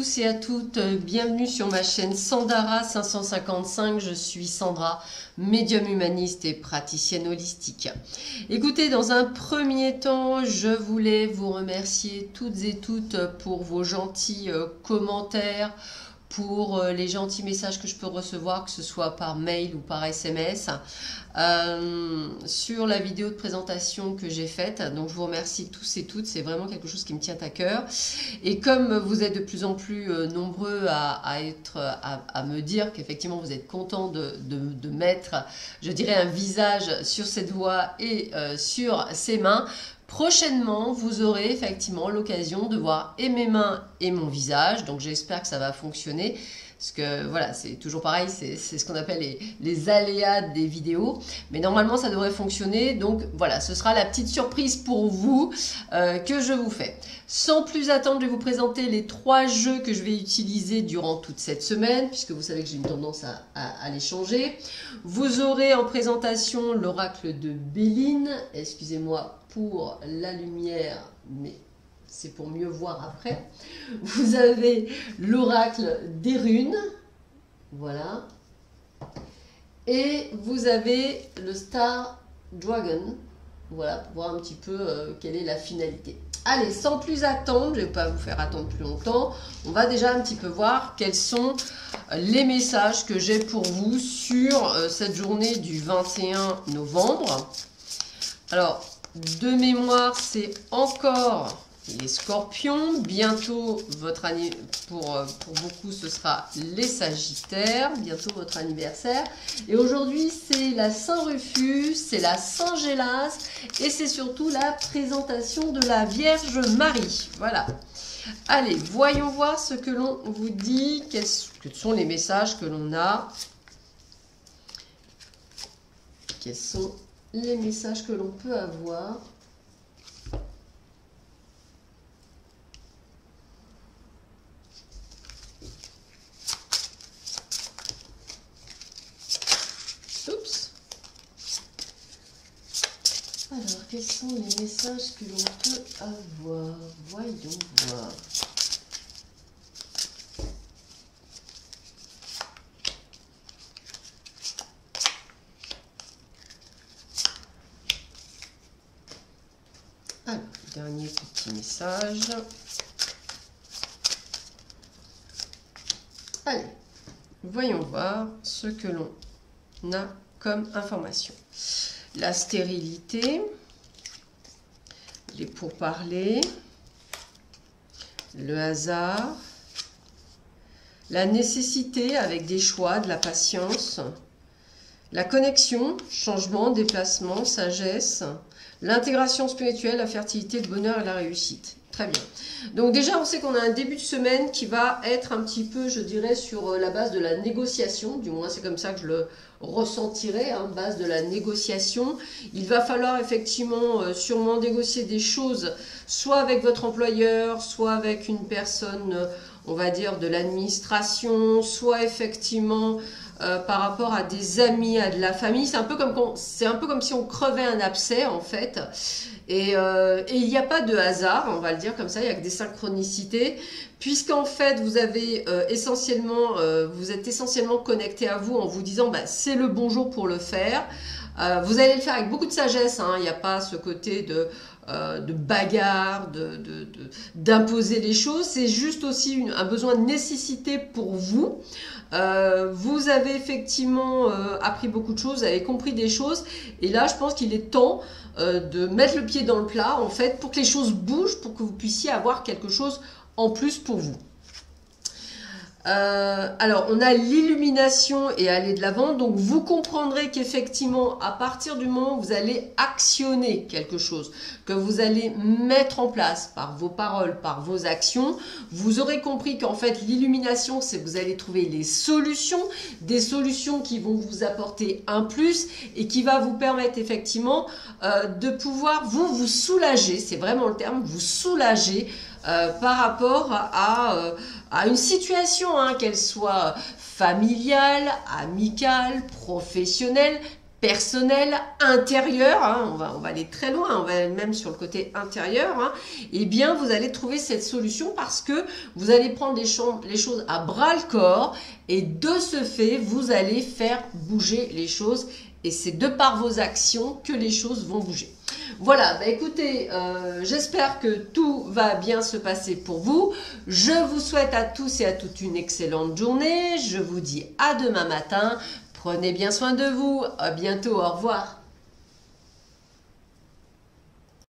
tous et à toutes, bienvenue sur ma chaîne Sandara 555, je suis Sandra, médium humaniste et praticienne holistique. Écoutez, dans un premier temps, je voulais vous remercier toutes et toutes pour vos gentils commentaires, pour les gentils messages que je peux recevoir, que ce soit par mail ou par SMS, sur la vidéo de présentation que j'ai faite. Donc je vous remercie tous et toutes, c'est vraiment quelque chose qui me tient à cœur. Et comme vous êtes de plus en plus nombreux à me dire qu'effectivement vous êtes contents de mettre, je dirais, un visage sur cette voix et sur ces mains, prochainement, vous aurez effectivement l'occasion de voir et mes mains et mon visage. Donc j'espère que ça va fonctionner. Parce que voilà, c'est toujours pareil, c'est ce qu'on appelle les aléas des vidéos. Mais normalement, ça devrait fonctionner. Donc voilà, ce sera la petite surprise pour vous que je vous fais. Sans plus attendre, je vais vous présenter les 3 jeux que je vais utiliser durant toute cette semaine, puisque vous savez que j'ai une tendance à les changer. Vous aurez en présentation l'oracle de Béline. Excusez-moi pour la lumière, mais c'est pour mieux voir après. Vous avez l'oracle des runes, voilà. Et vous avez le Star Dragon, voilà, pour voir un petit peu quelle est la finalité. Allez, sans plus attendre, je ne vais pas vous faire attendre plus longtemps, on va déjà un petit peu voir quels sont les messages que j'ai pour vous sur cette journée du 21 novembre. Alors, de mémoire, c'est encore les scorpions. Bientôt, pour beaucoup, ce sera les sagittaires. Bientôt, votre anniversaire. Et aujourd'hui, c'est la Saint-Rufus, c'est la Saint-Gélas et c'est surtout la présentation de la Vierge Marie. Voilà. Allez, voyons voir ce que l'on vous dit. Quels sont les messages que l'on a? Quels sont les messages que l'on peut avoir? Oups. Alors, quels sont les messages que l'on peut avoir? Voyons voir. Alors, dernier petit message. Allez, voyons voir ce que l'on a comme information. La stérilité, les pourparlers, le hasard, la nécessité avec des choix, de la patience, la connexion, changement, déplacement, sagesse, l'intégration spirituelle, la fertilité, le bonheur et la réussite. Très bien. Donc déjà, on sait qu'on a un début de semaine qui va être un petit peu, je dirais, sur la base de la négociation. Du moins, c'est comme ça que je le ressentirai, hein, base de la négociation. Il va falloir effectivement sûrement négocier des choses, soit avec votre employeur, soit avec une personne, on va dire, de l'administration, soit effectivement par rapport à des amis, à de la famille. C'est un peu comme si on crevait un abcès en fait. Et il n'y a pas de hasard, on va le dire comme ça, il n'y a que des synchronicités, puisqu'en fait vous avez vous êtes essentiellement connecté à vous en vous disant bah, c'est le bon jour pour le faire. Vous allez le faire avec beaucoup de sagesse, hein, il n'y a pas ce côté de bagarre, d'imposer les choses, c'est juste aussi un besoin de nécessité pour vous. Vous avez effectivement appris beaucoup de choses, vous avez compris des choses, et là je pense qu'il est temps de mettre le pied dans le plat en fait pour que les choses bougent, pour que vous puissiez avoir quelque chose en plus pour vous. Alors on a l'illumination et aller de l'avant, donc vous comprendrez qu'effectivement à partir du moment où vous allez actionner quelque chose, que vous allez mettre en place par vos paroles, par vos actions, vous aurez compris qu'en fait l'illumination c'est que vous allez trouver les solutions, des solutions qui vont vous apporter un plus et qui va vous permettre effectivement de pouvoir vous soulager, c'est vraiment le terme, vous soulager par rapport à une situation, hein, qu'elle soit familiale, amicale, professionnelle, personnel, intérieur, hein, on va aller très loin, on va aller même sur le côté intérieur, hein, eh bien vous allez trouver cette solution parce que vous allez prendre les choses à bras le corps et de ce fait, vous allez faire bouger les choses et c'est de par vos actions que les choses vont bouger. Voilà, bah écoutez, j'espère que tout va bien se passer pour vous. Je vous souhaite à tous et à toutes une excellente journée. Je vous dis à demain matin. Prenez bien soin de vous. À bientôt. Au revoir.